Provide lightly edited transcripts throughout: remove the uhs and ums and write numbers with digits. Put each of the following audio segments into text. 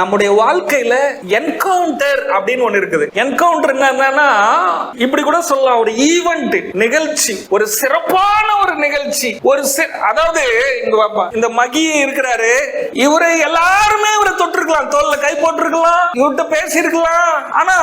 நம்முடைய வாழ்க்கையில என்கவுண்டர் அப்படின்னு ஒண்ணு இருக்குது. என்கவுண்டர் என்னன்னா இப்படி கூட சொல்லலாம், ஒரு ஈவென்ட், நிகழ்ச்சி, ஒரு சிறப்பான ஒரு நிகழ்ச்சி. அதாவது இந்த மகி இருக்கிறாரு, இவரை எல்லாருமே இவரை தொட்டிருக்கலாம், தோல்ல கை போட்டிருக்கலாம், இவர்கிட்ட பேசி இருக்கலாம். ஆனா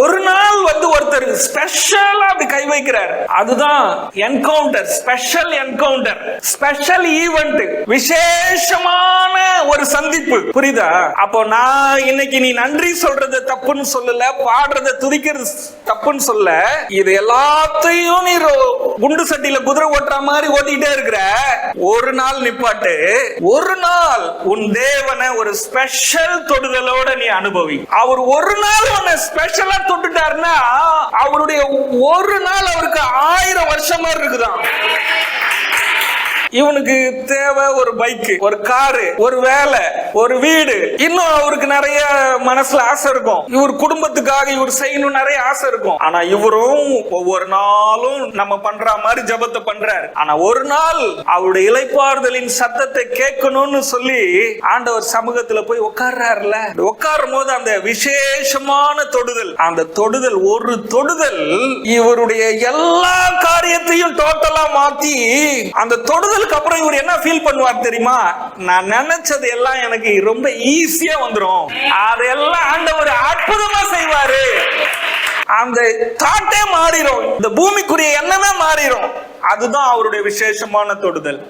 ஒரு நாள் ஒருத்தர் ஸ்பெஷலா அப்படி கை வைக்கிறார். அதுதான் encounter, special encounter, special event, விசேஷமான ஒரு சந்திப்பு. புரியுதா? அப்போ நான் இன்னைக்கு நீ நன்றி சொல்றது தப்புன்னு சொல்லல, பாடுறத துதிக்கிறது தப்புன்னு சொல்ல, இது எல்லாத்தையும் நீ குண்டு சட்டியில குதிரை ஓட்டுற மாதிரி ஓட்டிட்டே இருக்கிற. ஒரு நாள் நிப்பாட்டு, ஒரு நாள் உன் தேவனை ஒரு ஸ்பெஷல் தொடுதலோட நீ அனுபவி. அவர் ஒரு நாள் உன்னை ஸ்பெஷலா தொட்டுட்டாருன்னா அவருடைய ஒரு நாள் அவருக்கு 1000 வருஷமா இருக்குதான். இவனுக்கு தேவை ஒரு பைக், ஒரு காரு, ஒரு வேலை, ஒரு வீடு, இன்னும் அவருக்கு நிறைய மனசுல ஆசை இருக்கும். இவர் குடும்பத்துக்காக இவர் செய்யணும் நிறைய ஆசை இருக்கும். ஆனா இவரும் ஒவ்வொரு நாளும் நம்ம பண்ற மாதிரி ஜபத்தை பண்றாரு. ஆனா ஒரு நாள் அவருடைய இளைப்பாறுதலின் சத்தத்தை கேட்கணும்னு சொல்லி ஆண்டவர் சமூகத்துல போய் உட்கார்றாருல, உட்காரும் போது அந்த விசேஷமான தொடுதல், அந்த தொடுதல், ஒரு தொடுதல் இவருடைய எல்லா காரியத்தையும் டோட்டலா மாத்தி, அந்த தொடுதல் அப்புறம் இவர் என்ன ஃபீல் பண்ணுவார் தெரியுமா? நான் நினைச்சது எல்லாம் எனக்கு ரொம்ப ஈஸியா வந்துரும், அதெல்லாம் ஆண்டவர் அற்புதமா செய்வாரு. அந்த தாட்டே மாறிடும், இந்த பூமிக்குரிய எண்ணமே மாறிடும். அதுதான் அவருடைய விசேஷமான தொடுதல்.